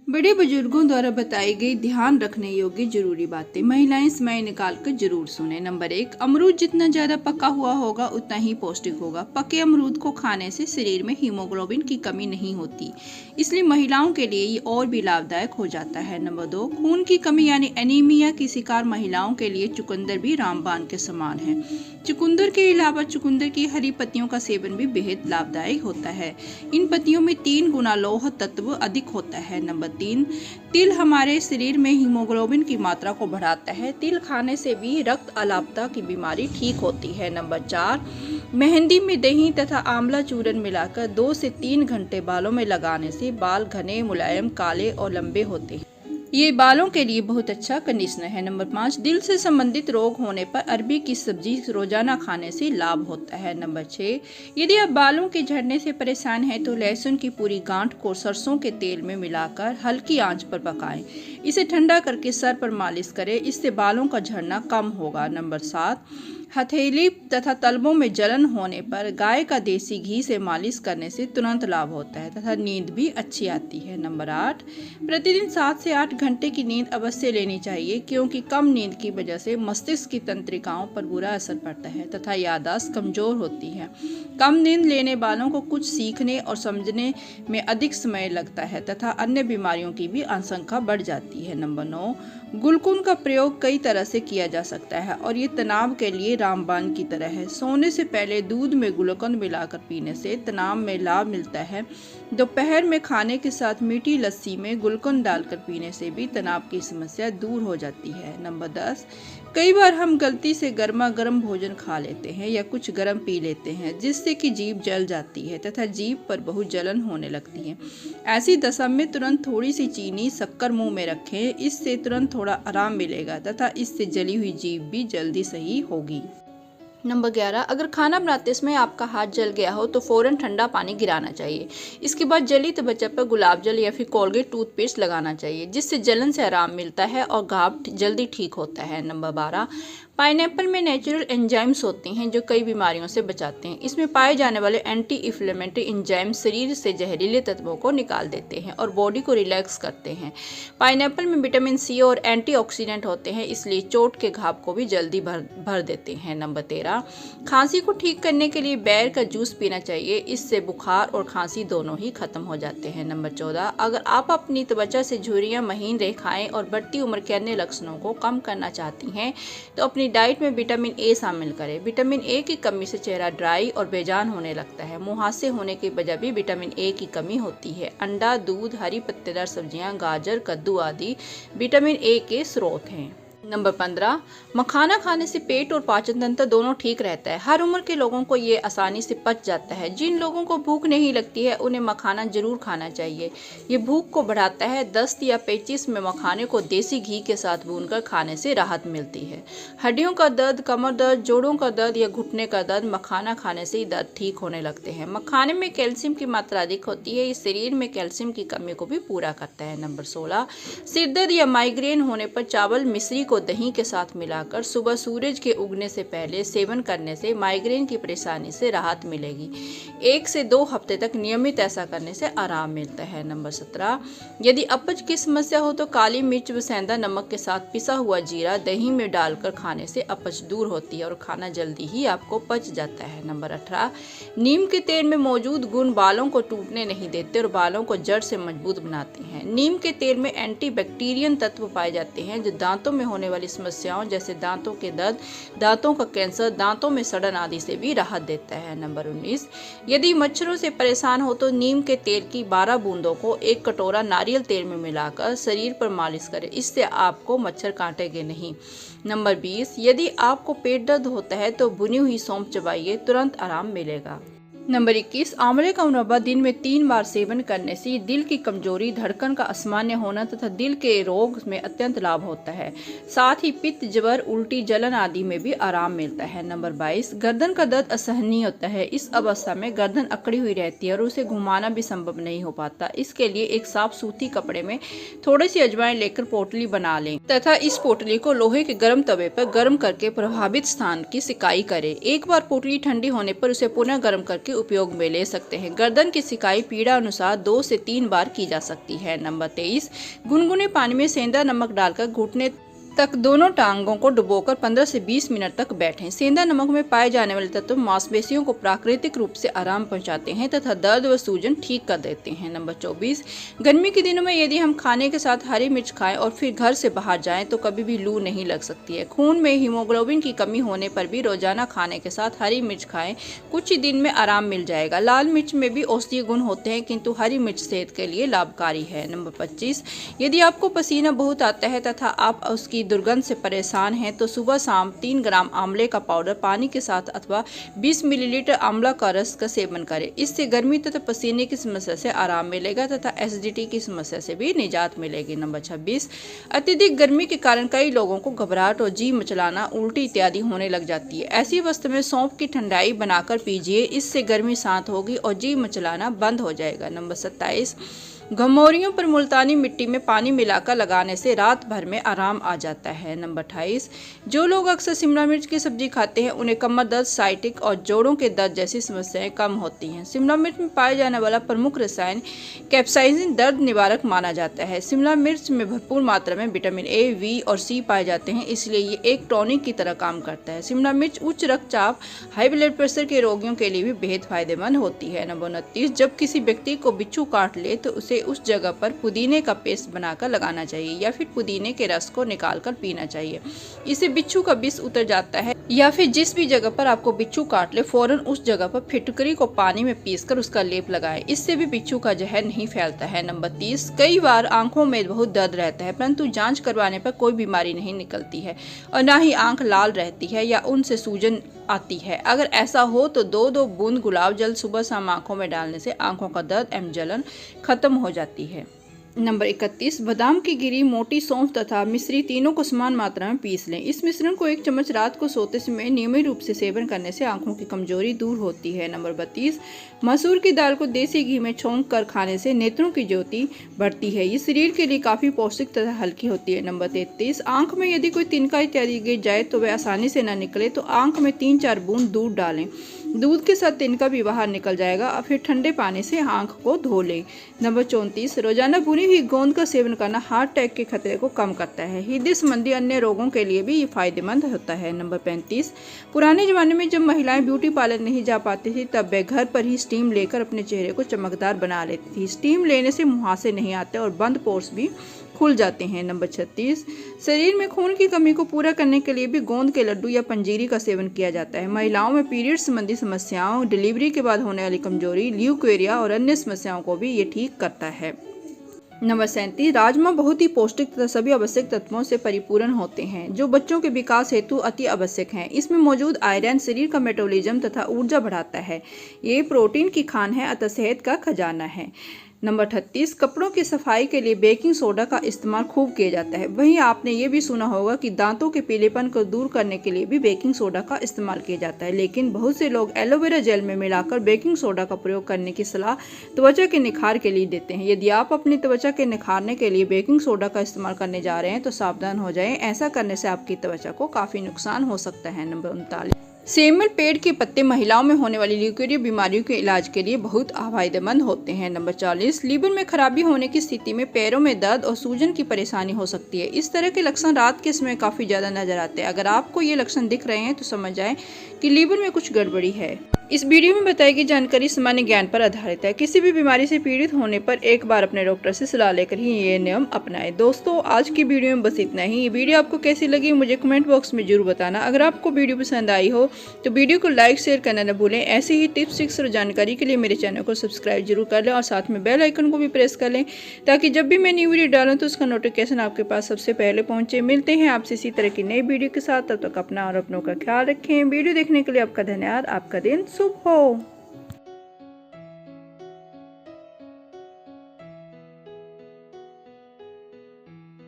बड़े बुजुर्गों द्वारा बताई गई ध्यान रखने योग्य जरूरी बातें महिलाएं समय निकाल कर जरूर सुने। नंबर 1, अमरूद जितना ज्यादा पका हुआ होगा उतना ही पौष्टिक होगा। पके अमरूद को खाने से शरीर में हीमोग्लोबिन की कमी नहीं होती, इसलिए महिलाओं के लिए ये और भी लाभदायक हो जाता है। नंबर 2, खून की कमी यानी एनीमिया की शिकार महिलाओं के लिए चुकंदर भी रामबाण के समान है। चुकंदर के अलावा चुकंदर की हरी पत्तियों का सेवन भी बेहद लाभदायक होता है। इन पत्तियों में 3 गुना लौह तत्व अधिक होता है। नंबर 3, तिल हमारे शरीर में हीमोग्लोबिन की मात्रा को बढ़ाता है। तिल खाने से भी रक्त अल्पता की बीमारी ठीक होती है। नंबर 4, मेहंदी में दही तथा आंवला चूर्ण मिलाकर 2 से 3 घंटे बालों में लगाने से बाल घने, मुलायम, काले और लंबे होते हैं। ये बालों के लिए बहुत अच्छा कंडीशनर है। नंबर 5, दिल से संबंधित रोग होने पर अरबी की सब्जी रोजाना खाने से लाभ होता है। नंबर 6, यदि आप बालों के झड़ने से परेशान हैं तो लहसुन की पूरी गांठ को सरसों के तेल में मिलाकर हल्की आंच पर पकाएं। इसे ठंडा करके सर पर मालिश करें, इससे बालों का झड़ना कम होगा। नंबर 7, हथेली तथा तलवों में जलन होने पर गाय का देसी घी से मालिश करने से तुरंत लाभ होता है तथा नींद भी अच्छी आती है। नंबर 8, प्रतिदिन 7 से 8 घंटे की नींद अवश्य लेनी चाहिए, क्योंकि कम नींद की वजह से मस्तिष्क की तंत्रिकाओं पर बुरा असर पड़ता है तथा याददाश्त कमजोर होती है। कम नींद लेने वालों को कुछ सीखने और समझने में अधिक समय लगता है तथा अन्य बीमारियों की भी आशंका बढ़ जाती है। नंबर 9, गुलकुंद का प्रयोग कई तरह से किया जा सकता है और ये तनाव के लिए रामबाण की तरह है। सोने से पहले दूध में गुलकंद मिलाकर पीने से तनाव में लाभ मिलता है। दोपहर में खाने के साथ मीठी लस्सी में गुलकंद डालकर पीने से भी तनाव की समस्या दूर हो जाती है। नंबर 10, कई बार हम गलती से गर्मा गर्म भोजन खा लेते हैं या कुछ गर्म पी लेते हैं, जिससे कि जीभ जल जाती है तथा जीभ पर बहुत जलन होने लगती है। ऐसी दशा में तुरंत थोड़ी सी चीनी शक्कर मुंह में रखें, इससे तुरंत थोड़ा आराम मिलेगा तथा इससे जली हुई जीभ भी जल्दी सही होगी। नंबर 11, अगर खाना बनाते समय आपका हाथ जल गया हो तो फौरन ठंडा पानी गिराना चाहिए। इसके बाद जली त्वचा पर गुलाब जल या फिर कोलगेट टूथपेस्ट लगाना चाहिए, जिससे जलन से आराम मिलता है और घाव जल्दी ठीक होता है। नंबर 12, पाइनएप्पल में नेचुरल एंजाइम्स होते हैं जो कई बीमारियों से बचाते हैं। इसमें पाए जाने वाले एंटी इन्फ्लेमेटरी एंजाइम शरीर से जहरीले तत्वों को निकाल देते हैं और बॉडी को रिलैक्स करते हैं। पाइनएप्पल में विटामिन सी और एंटीऑक्सीडेंट होते हैं, इसलिए चोट के घाव को भी जल्दी भर देते हैं। नंबर 13, खांसी को ठीक करने के लिए बेर का जूस पीना चाहिए, इससे बुखार और खांसी दोनों ही खत्म हो जाते हैं। नंबर 14, अगर आप अपनी त्वचा से झुर्रियां, महीन रेखाएं और बढ़ती उम्र के अन्य लक्षणों को कम करना चाहती हैं तो अपनी डाइट में विटामिन ए शामिल करें। विटामिन ए की कमी से चेहरा ड्राई और बेजान होने लगता है। मुहासे होने की वजह भी विटामिन ए की कमी होती है। अंडा, दूध, हरी पत्तेदार सब्जियां, गाजर, कद्दू आदि विटामिन ए के स्रोत हैं। नंबर 15, मखाना खाने से पेट और पाचन तंत्र दोनों ठीक रहता है। हर उम्र के लोगों को ये आसानी से पच जाता है। जिन लोगों को भूख नहीं लगती है उन्हें मखाना जरूर खाना चाहिए। ये भूख को बढ़ाता है। दस्त या पेचिश में मखाने को देसी घी के साथ भूनकर खाने से राहत मिलती है। हड्डियों का दर्द, कमर दर्द, जोड़ों का दर्द या घुटने का दर्द मखाना खाने से ही दर्द ठीक होने लगते हैं। मखाने में कैल्शियम की मात्रा अधिक होती है, इस शरीर में कैल्शियम की कमी को भी पूरा करता है। नंबर 16, सिरदर्द या माइग्रेन होने पर चावल मिश्री को दही के साथ मिलाकर सुबह सूरज के उगने से पहले सेवन करने से माइग्रेन की परेशानी से राहत मिलेगी। 1 से 2 हफ्ते तक नियमित ऐसा करने से आराम मिलता है। नंबर 17, यदि अपच की समस्या हो तो काली मिर्च व सेंधा नमक के साथ पिसा हुआ जीरा दही में डालकर खाने से अपच दूर होती है और खाना जल्दी ही आपको पच जाता है। नंबर 18, नीम के तेल में मौजूद गुण बालों को टूटने नहीं देते और बालों को जड़ से मजबूत बनाते हैं। नीम के तेल में एंटीबैक्टीरियन तत्व पाए जाते हैं जो दांतों में होने वाली समस्याओं जैसे दांतों के दर्द, दांतों का कैंसर, दांतों में सड़न आदि से भी राहत देता है। नंबर 19, यदि मच्छरों से परेशान हो तो नीम के तेल की 12 बूंदों को 1 कटोरा नारियल तेल में मिलाकर शरीर पर मालिश करें, इससे आपको मच्छर काटेंगे नहीं। नंबर 20, यदि आपको पेट दर्द होता है तो भुनी हुई सौंफ चबाइए, तुरंत आराम मिलेगा। नंबर 21, आंवले का मुरब्बा दिन में 3 बार सेवन करने से दिल की कमजोरी, धड़कन का असामान्य होना तथा दिल के रोग में अत्यंत लाभ होता है। साथ ही पित्त, ज्वर, उल्टी, जलन आदि में भी आराम मिलता है। नंबर 22, गर्दन का दर्द असहनीय होता है। इस अवस्था में गर्दन अकड़ी हुई रहती है और उसे घुमाना भी संभव नहीं हो पाता। इसके लिए एक साफ सूती कपड़े में थोड़ी सी अजवाइन लेकर पोटली बना लें तथा इस पोटली को लोहे के गर्म तवे पर गर्म करके प्रभावित स्थान की सिकाई करें। एक बार पोटली ठंडी होने पर उसे पुनः गर्म करके उपयोग में ले सकते हैं। गर्दन की सिकाई पीड़ा अनुसार 2 से 3 बार की जा सकती है। नंबर 23, गुनगुने पानी में सेंधा नमक डालकर घुटने तक दोनों टांगों को डुबोकर 15 से 20 मिनट तक बैठें। सेंधा नमक में पाए जाने वाले तत्व मांसपेशियों को प्राकृतिक रूप से आराम पहुंचाते हैं तथा दर्द व सूजन ठीक कर देते हैं। नंबर 24, गर्मी के दिनों में यदि हम खाने के साथ हरी मिर्च खाएं और फिर घर से बाहर जाएं तो कभी भी लू नहीं लग सकती है। खून में हीमोग्लोबिन की कमी होने पर भी रोजाना खाने के साथ हरी मिर्च खाएं, कुछ ही दिन में आराम मिल जाएगा। लाल मिर्च में भी औषधीय गुण होते हैं किंतु हरी मिर्च सेहत के लिए लाभकारी है। नंबर 25, यदि आपको पसीना बहुत आता है तथा आप उसकी दुर्गंध से परेशान हैं तो सुबह शाम 3 ग्राम आंवले का पाउडर पानी के साथ अथवा 20 मिलीलीटर आंवला का रस का सेवन करें। इससे गर्मी तथा पसीने की समस्या से आराम मिलेगा तथा एसिडिटी की समस्या से भी निजात मिलेगी। नंबर 26, अत्यधिक गर्मी के कारण कई लोगों को घबराहट और जी मचलाना, उल्टी इत्यादि होने लग जाती है। ऐसी अवस्था में सौंफ की ठंडाई बनाकर पीजिए, इससे गर्मी शांत होगी और जी मचलाना बंद हो जाएगा। नंबर 27, घमौरियों पर मुल्तानी मिट्टी में पानी मिलाकर लगाने से रात भर में आराम आ जाता है। नंबर 28, जो लोग अक्सर शिमला मिर्च की सब्जी खाते हैं उन्हें कमर दर्द, साइटिक और जोड़ों के दर्द जैसी समस्याएं कम होती हैं। शिमला मिर्च में पाए जाने वाला प्रमुख रसायन कैप्साइसिन दर्द निवारक माना जाता है। शिमला मिर्च में भरपूर मात्रा में विटामिन ए, वी और सी पाए जाते हैं, इसलिए ये एक टॉनिक की तरह काम करता है। शिमला मिर्च उच्च रक्तचाप, हाई ब्लड प्रेशर के रोगियों के लिए भी बेहद फायदेमंद होती है। नंबर 29, जब किसी व्यक्ति को बिच्छू काट ले तो उसे उस जगह पर पुदीने का पेस्ट बनाकर लगाना चाहिए या फिर पुदीने के रस को निकालकर पीना चाहिए। इससे बिच्छू का विष उतर जाता है। या फिर जिस भी जगह पर आपको बिच्छू काट ले फौरन उस जगह पर फिटकरी को पानी में पीसकर उसका लेप लगाएं, इससे भी बिच्छू का जहर नहीं फैलता है। नंबर 30, कई बार आंखों में बहुत दर्द रहता है परंतु जांच करवाने पर कोई बीमारी नहीं निकलती है और न ही आंख लाल रहती है या उनसे सूजन आती है। अगर ऐसा हो तो 2-2 बूंद गुलाब जल सुबह शाम आंखों में डालने से आंखों का दर्द एवं जलन खत्म हो जाती है। नंबर 31, बादाम की गिरी, मोटी सौंफ तथा मिश्री तीनों को समान मात्रा में पीस लें। इस मिश्रण को 1 चम्मच रात को सोते समय नियमित रूप से सेवन करने से आंखों की कमजोरी दूर होती है। नंबर 32, मसूर की दाल को देसी घी में छौंक कर खाने से नेत्रों की ज्योति बढ़ती है। ये शरीर के लिए काफी पौष्टिक तथा हल्की होती है। नंबर 33, आंख में यदि कोई तिनका इत्यादि गिर जाए तो वह आसानी से न निकले तो आंख में 3-4 बूंद दूध डालें। दूध के साथ तिनका भी बाहर निकल जाएगा और फिर ठंडे पानी से आंख को धो लें। नंबर 34, रोजाना भुनी हुई गोंद का सेवन करना हार्ट अटैक के खतरे को कम करता है। हृदय संबंधी अन्य रोगों के लिए भी ये फायदेमंद होता है। नंबर 35, पुराने जमाने में जब महिलाएं ब्यूटी पार्लर नहीं जा पाती थी तब वे घर पर ही स्टीम लेकर अपने चेहरे को चमकदार बना लेती थी। स्टीम लेने से मुहासे नहीं आते और बंद पोर्स भी खुल जाते हैं। नंबर 36, शरीर में खून की कमी को पूरा करने के लिए भी गोंद के लड्डू या पंजीरी का सेवन किया जाता है। महिलाओं में पीरियड संबंधी समस्याओं, डिलीवरी के बाद होने वाली कमजोरी, ल्यूकेरिया और अन्य समस्याओं को भी ये ठीक करता है। नंबर 37, राजमा बहुत ही पौष्टिक तथा सभी आवश्यक तत्वों से परिपूर्ण होते हैं जो बच्चों के विकास हेतु अति आवश्यक हैं। इसमें मौजूद आयरन शरीर का मेटाबॉलिज्म तथा ऊर्जा बढ़ाता है। ये प्रोटीन की खान है अतः सेहत का खजाना है। नंबर 38, कपड़ों की सफाई के लिए बेकिंग सोडा का इस्तेमाल खूब किया जाता है। वहीं आपने ये भी सुना होगा कि दांतों के पीलेपन को दूर करने के लिए भी बेकिंग सोडा का इस्तेमाल किया जाता है, लेकिन बहुत से लोग एलोवेरा जेल में मिलाकर बेकिंग सोडा का प्रयोग करने की सलाह त्वचा के निखार के लिए देते हैं। यदि आप अपनी त्वचा के निखारने के लिए बेकिंग सोडा का इस्तेमाल करने जा रहे हैं तो सावधान हो जाएं, ऐसा करने से आपकी त्वचा को काफी नुकसान हो सकता है। नंबर 39, सेमल पेड़ के पत्ते महिलाओं में होने वाली ल्यूकेरिया बीमारियों के इलाज के लिए बहुत फायदेमंद होते हैं। नंबर 40, लीवर में खराबी होने की स्थिति में पैरों में दर्द और सूजन की परेशानी हो सकती है। इस तरह के लक्षण रात के समय काफी ज्यादा नजर आते हैं। अगर आपको ये लक्षण दिख रहे हैं तो समझ जाएं कि लीवर में कुछ गड़बड़ी है। इस वीडियो में बताई गई जानकारी सामान्य ज्ञान पर आधारित है। किसी भी बीमारी से पीड़ित होने पर एक बार अपने डॉक्टर से सलाह लेकर ही ये नियम अपनाएं। दोस्तों, आज की वीडियो में बस इतना ही। ये वीडियो आपको कैसी लगी मुझे कमेंट बॉक्स में जरूर बताना। अगर आपको वीडियो पसंद आई हो तो वीडियो को लाइक शेयर करना न भूलें। ऐसे ही टिप्स ट्रिक्स और जानकारी के लिए मेरे चैनल को सब्सक्राइब जरूर कर लें और साथ में बेल आइकन को भी प्रेस कर लें ताकि जब भी मैं न्यू वीडियो डालूं तो उसका नोटिफिकेशन आपके पास सबसे पहले पहुंचे। मिलते हैं आपसे इसी तरह की नई वीडियो के साथ। तब तक अपना और अपनों का ख्याल रखें। वीडियो देखने के लिए आपका धन्यवाद। आपका दिन शुभ हो।